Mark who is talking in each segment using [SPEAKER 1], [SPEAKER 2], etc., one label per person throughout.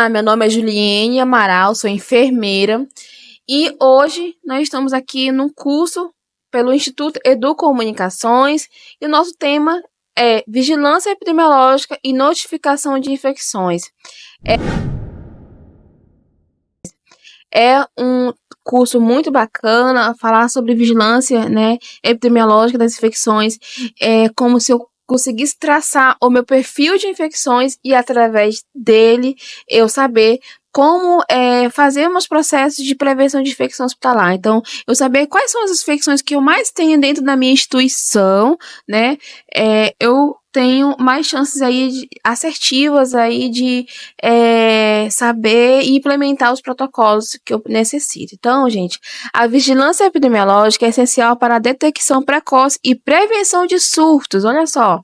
[SPEAKER 1] Olá, meu nome é Juliene Amaral, sou enfermeira e hoje nós estamos aqui num curso pelo Instituto Educomunicações e o nosso tema é Vigilância Epidemiológica e Notificação de Infecções. É um curso muito bacana, falar sobre vigilância, né, epidemiológica das infecções, é como se eu conseguisse traçar o meu perfil de infecções e através dele eu saber como fazer meus processos de prevenção de infecção hospitalar. Então, eu saber quais são as infecções que eu mais tenho dentro da minha instituição, né? Eu tenho mais chances aí assertivas aí de saber e implementar os protocolos que eu necessito. Então, gente, a vigilância epidemiológica é essencial para a detecção precoce e prevenção de surtos. Olha só,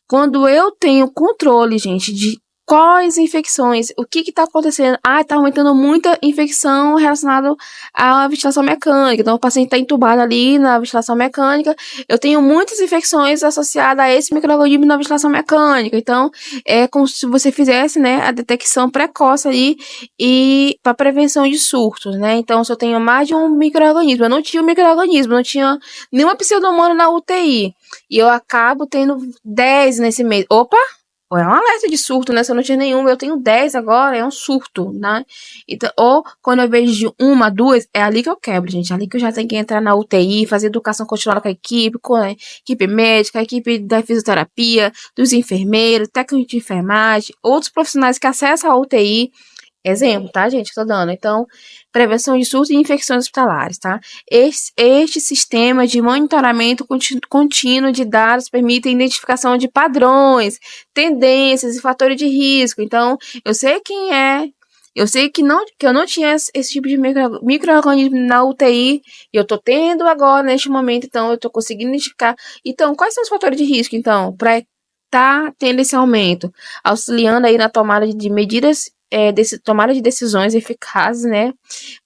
[SPEAKER 1] quando eu tenho controle, gente, de quais infecções, o que está acontecendo? Ah, está aumentando muita infecção relacionada à ventilação mecânica. Então, o paciente está entubado ali na ventilação mecânica. Eu tenho muitas infecções associadas a esse micro-organismo na ventilação mecânica. Então, é como se você fizesse, né, a detecção precoce ali e para prevenção de surtos, né? Então, se eu tenho mais de um micro-organismo, eu não tinha um micro-organismo, não tinha nenhuma pseudomonas na UTI. E eu acabo tendo 10 nesse mês. Opa! É um alerta de surto, né? Se eu não tinha nenhum, eu tenho 10 agora, é um surto, né? Então, ou quando eu vejo de uma, duas, é ali que eu quebro, gente. É ali que eu já tenho que entrar na UTI, fazer educação continuada com a equipe médica, a equipe da fisioterapia, dos enfermeiros, técnicos de enfermagem, outros profissionais que acessam a UTI. Exemplo, tá, gente? Tô dando. Então, prevenção de surtos e infecções hospitalares, tá? Este sistema de monitoramento contínuo de dados permite a identificação de padrões, tendências e fatores de risco. Então, eu sei quem é. Eu sei que eu não tinha esse tipo de micro-organismo na UTI, e eu tô tendo agora, neste momento, então, eu tô conseguindo identificar. Então, quais são os fatores de risco, então, para tá tendo esse aumento? Auxiliando aí na tomada de medidas tomada de decisões eficazes, né,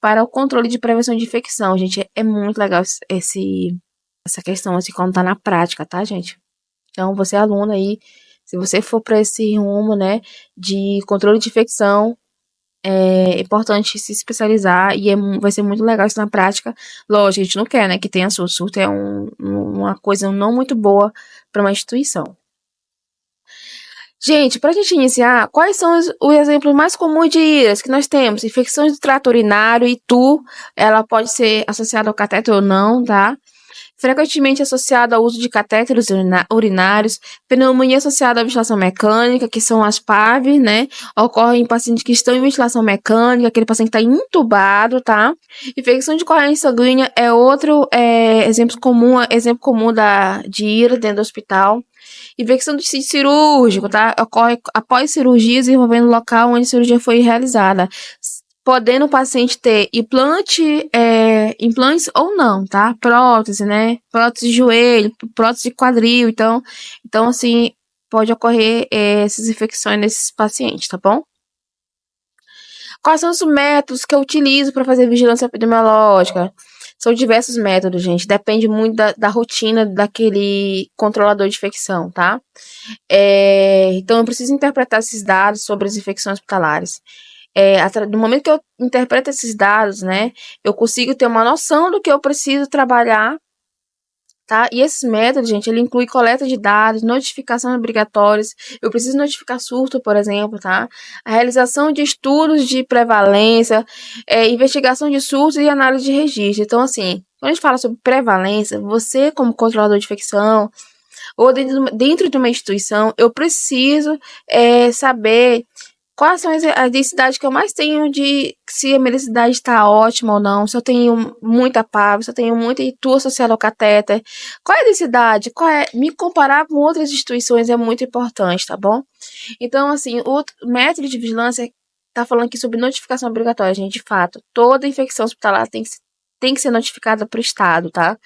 [SPEAKER 1] para o controle de prevenção de infecção. Gente, é muito legal essa questão, assim, quando tá na prática, tá, gente? Então, você é aluno aí, se você for para esse rumo, né, de controle de infecção, é importante se especializar e vai ser muito legal isso na prática. Lógico, a gente não quer, né, que tenha surto. Surto é uma coisa não muito boa para uma instituição. Gente, para a gente iniciar, quais são os exemplos mais comuns de IRAS que nós temos? Infecções do trato urinário e ela pode ser associada ao catéter ou não, tá? Frequentemente associada ao uso de catéteres urinários, pneumonia associada à ventilação mecânica, que são as PAV, né? Ocorre em pacientes que estão em ventilação mecânica, aquele paciente está entubado, tá? Infecção de corrente sanguínea é outro exemplo comum de IRA dentro do hospital. Infecção do tecido cirúrgico, tá? Ocorre após cirurgias envolvendo o local onde a cirurgia foi realizada, podendo o paciente ter implantes ou não, tá? Prótese, né? Prótese de joelho, prótese de quadril, então assim, pode ocorrer essas infecções nesses pacientes, tá bom? Quais são os métodos que eu utilizo para fazer vigilância epidemiológica? São diversos métodos, gente. Depende muito da rotina daquele controlador de infecção, tá? Então, eu preciso interpretar esses dados sobre as infecções hospitalares. No momento que eu interpreto esses dados, né, eu consigo ter uma noção do que eu preciso trabalhar, tá? E esses métodos, gente, ele inclui coleta de dados, notificações obrigatórias. Eu preciso notificar surto, por exemplo, tá? A realização de estudos de prevalência, investigação de surtos e análise de registro. Então, assim, quando a gente fala sobre prevalência, você, como controlador de infecção, ou dentro de uma instituição, eu preciso saber quais são as densidades que eu mais tenho de se a minha densidade está ótima ou não, se eu tenho muita PAV, se eu tenho muita ITU associada ao catéter. Qual é a densidade? Me comparar com outras instituições é muito importante, tá bom? Então, assim, o método de vigilância tá falando aqui sobre notificação obrigatória, gente. De fato, toda infecção hospitalar tem que ser notificada para o Estado, tá?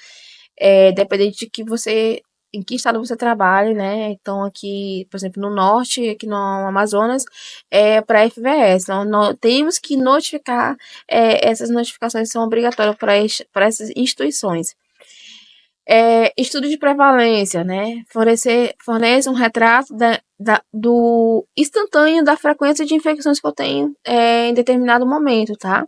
[SPEAKER 1] Dependente de em que estado você trabalha, né? Então, aqui, por exemplo, no norte, aqui no Amazonas, é para FVS. Então, temos que notificar, essas notificações são obrigatórias para essas instituições. Estudo de prevalência, né? Fornece um retrato do instantâneo da frequência de infecções que eu tenho em determinado momento, tá?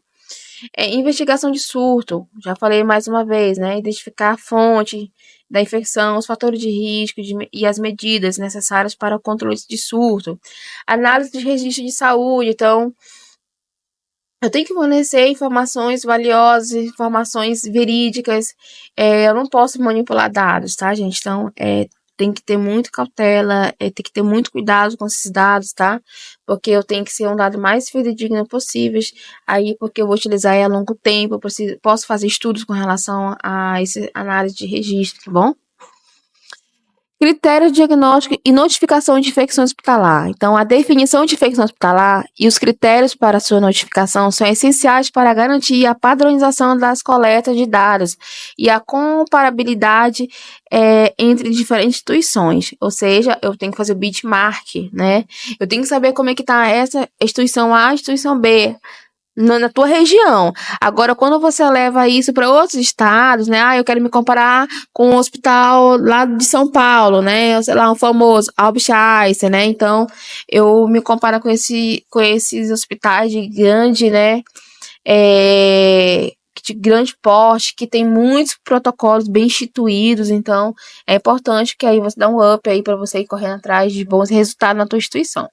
[SPEAKER 1] Investigação de surto, já falei mais uma vez, né? Identificar a fonte da infecção, os fatores de risco e as medidas necessárias para o controle de surto. Análise de registro de saúde, então eu tenho que fornecer informações valiosas, informações verídicas. Eu não posso manipular dados, tá, gente? Então, tem que ter muita cautela, tem que ter muito cuidado com esses dados, tá? Porque eu tenho que ser um dado mais fidedigno possível, aí porque eu vou utilizar a longo tempo, posso fazer estudos com relação a essa análise de registro, tá bom? Critério diagnóstico e notificação de infecção hospitalar. Então, a definição de infecção hospitalar e os critérios para sua notificação são essenciais para garantir a padronização das coletas de dados e a comparabilidade entre diferentes instituições. Ou seja, eu tenho que fazer o benchmark, né? Eu tenho que saber como é que está essa instituição A, instituição B, na tua região. Agora, quando você leva isso para outros estados, né? Ah, eu quero me comparar com o hospital lá de São Paulo, né? Sei lá, um famoso Albert Einstein, né? Então, eu me comparo com esses hospitais de grande, né? De grande porte, que tem muitos protocolos bem instituídos, então é importante que aí você dá um up aí para você ir correndo atrás de bons resultados na tua instituição.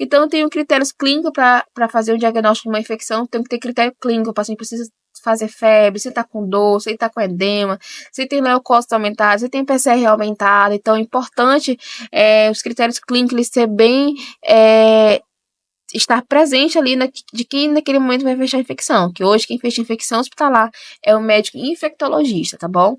[SPEAKER 1] Então, eu tenho critérios clínicos para fazer o diagnóstico de uma infecção, tem que ter critério clínico, o paciente precisa fazer febre, se tá com dor, se tá com edema, se tem leucócitos aumentados, se tem PCR aumentado, então é importante os critérios clínicos eles ser bem estar presente ali de quem naquele momento vai fechar a infecção, que hoje quem fecha a infecção hospitalar é o médico infectologista, tá bom?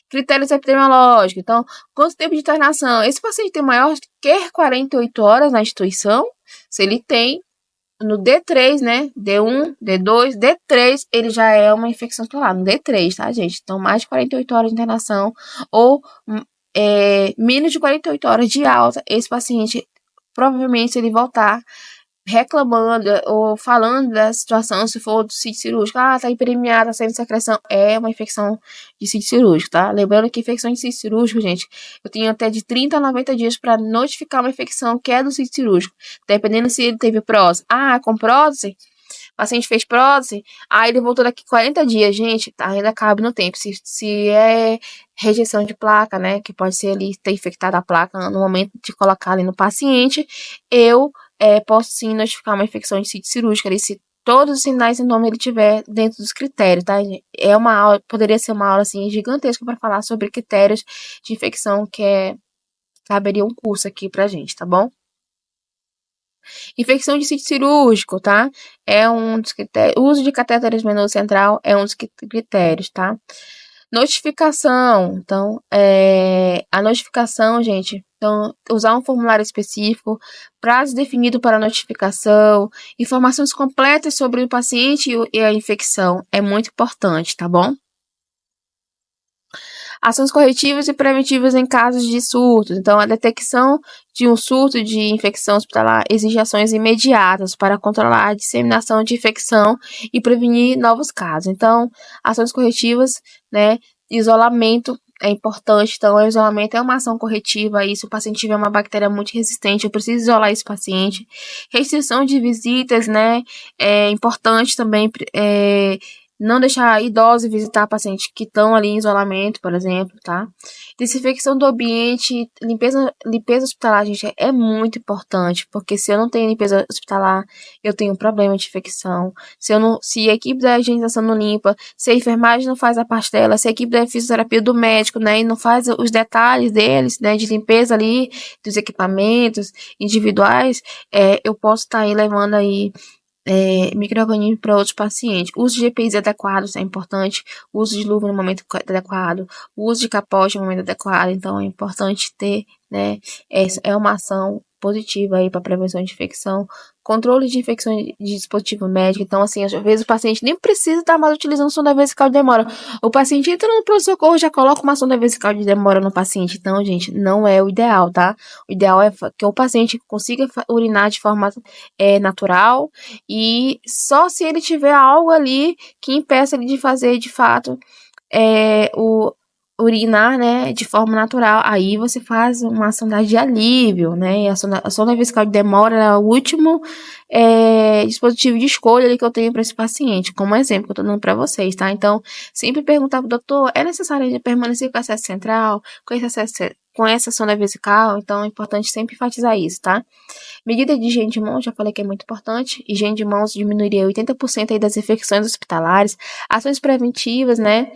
[SPEAKER 1] Critérios epidemiológicos, então, quanto tempo de internação? Esse paciente tem maior que 48 horas na instituição, se ele tem, no D3, né, D1, D2, D3, ele já é uma infecção hospitalar, no D3, tá, gente? Então, mais de 48 horas de internação ou menos de 48 horas de alta, esse paciente, provavelmente, se ele voltar reclamando ou falando da situação, se for do sítio cirúrgico, tá hiperemiada, tá saindo secreção, é uma infecção de sítio cirúrgico, tá? Lembrando que infecção de sítio cirúrgico, gente, eu tenho até de 30 a 90 dias para notificar uma infecção que é do sítio cirúrgico, dependendo se ele teve prótese. Com prótese, o paciente fez prótese, aí ele voltou daqui 40 dias, gente, ainda cabe no tempo. Se é rejeição de placa, né, que pode ser ali ter infectado a placa no momento de colocar ali no paciente, eu posso sim notificar uma infecção de sítio cirúrgico ali, se todos os sinais e nome ele tiver dentro dos critérios, tá? É uma aula, poderia ser uma aula assim gigantesca para falar sobre critérios de infecção caberia um curso aqui pra gente, tá bom? Infecção de sítio cirúrgico, tá? É um dos critérios. O uso de catéteres venoso central é um dos critérios, tá? Notificação. Então, a notificação, gente. Então, usar um formulário específico, prazo definido para a notificação, informações completas sobre o paciente e a infecção é muito importante, tá bom? Ações corretivas e preventivas em casos de surtos. Então, a detecção de um surto de infecção hospitalar exige ações imediatas para controlar a disseminação de infecção e prevenir novos casos. Então, ações corretivas, né? Isolamento é importante. Então, o isolamento é uma ação corretiva. E se o paciente tiver uma bactéria muito resistente, eu preciso isolar esse paciente. Restrição de visitas, né? É importante também. Não deixar idosos visitar pacientes que estão ali em isolamento, por exemplo, tá? Desinfecção do ambiente, limpeza hospitalar, gente, é muito importante, porque se eu não tenho limpeza hospitalar, eu tenho um problema de infecção. Se a equipe da higienização não limpa, se a enfermagem não faz a parte dela, se a equipe da fisioterapia do médico, né, e não faz os detalhes deles, né, de limpeza ali, dos equipamentos individuais, eu posso estar aí levando aí micro-organismos para outros pacientes. O uso de EPIs adequados é importante, o uso de luva no momento adequado, o uso de capote no momento adequado, então é importante ter, né, essa é uma ação positiva aí para prevenção de infecção, controle de infecção de dispositivo médico, então assim, às vezes o paciente nem precisa estar mais utilizando sonda vesical de demora, o paciente entra no pronto-socorro, já coloca uma sonda vesical de demora no paciente, então gente, não é o ideal, tá? O ideal é que o paciente consiga urinar de forma natural, e só se ele tiver algo ali que impeça ele de fazer de fato urinar, né, de forma natural, aí você faz uma sondagem de alívio, né, e a sonda vesical de demora é o último dispositivo de escolha ali que eu tenho para esse paciente, como exemplo que eu tô dando para vocês, tá? Então, sempre perguntar pro doutor, é necessário ele permanecer com acesso central, com essa sonda vesical? Então, é importante sempre enfatizar isso, tá? Medida de higiene de mãos, já falei que é muito importante. Higiene de mãos diminuiria 80% aí das infecções hospitalares. Ações preventivas, né?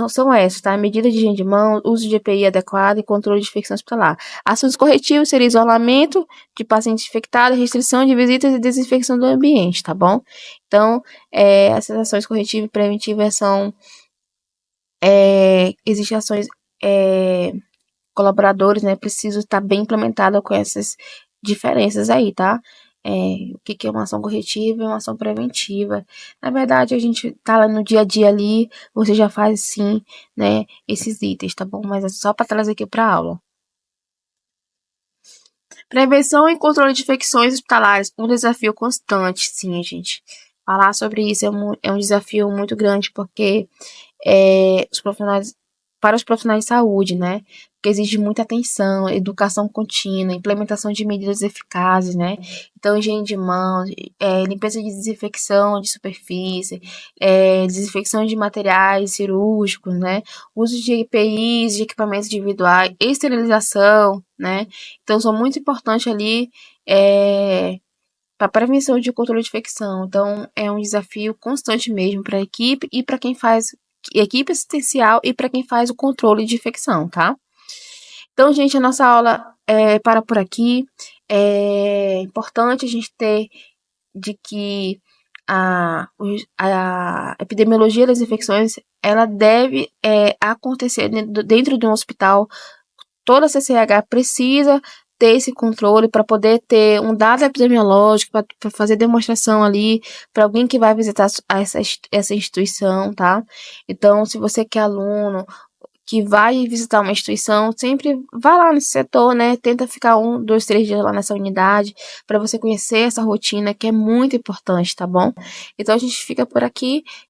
[SPEAKER 1] São essas, tá? Medida de higiene de mão, uso de EPI adequado e controle de infecção hospitalar. Ações corretivas seria isolamento de pacientes infectados, restrição de visitas e desinfecção do ambiente, tá bom? Então, essas ações corretivas e preventivas são... existem ações... colaboradores, né, precisam estar bem implementada com essas diferenças aí, tá? O que é uma ação corretiva e uma ação preventiva. Na verdade, a gente tá lá no dia a dia ali, você já faz sim, né, esses itens, tá bom? Mas é só para trazer aqui para aula. Prevenção e controle de infecções hospitalares, um desafio constante, sim, gente. Falar sobre isso é um desafio muito grande, porque para os profissionais de saúde, né? Que exige muita atenção, educação contínua, implementação de medidas eficazes, né? Então, higiene de mãos, limpeza de desinfecção de superfície, desinfecção de materiais cirúrgicos, né? Uso de EPIs, de equipamentos individuais, esterilização, né? Então, são muito importantes ali para prevenção de controle de infecção. Então, é um desafio constante mesmo para a equipe e para quem faz equipe assistencial e para quem faz o controle de infecção, tá? Então, gente, a nossa aula para por aqui. É importante a gente ter de que a epidemiologia das infecções ela deve acontecer dentro de um hospital. Toda CCH precisa ter esse controle para poder ter um dado epidemiológico, para fazer demonstração ali para alguém que vai visitar essa instituição, tá? Então, se você que é aluno, que vai visitar uma instituição, sempre vá lá nesse setor, né? Tenta ficar 1, 2, 3 dias lá nessa unidade, para você conhecer essa rotina que é muito importante, tá bom? Então, a gente fica por aqui.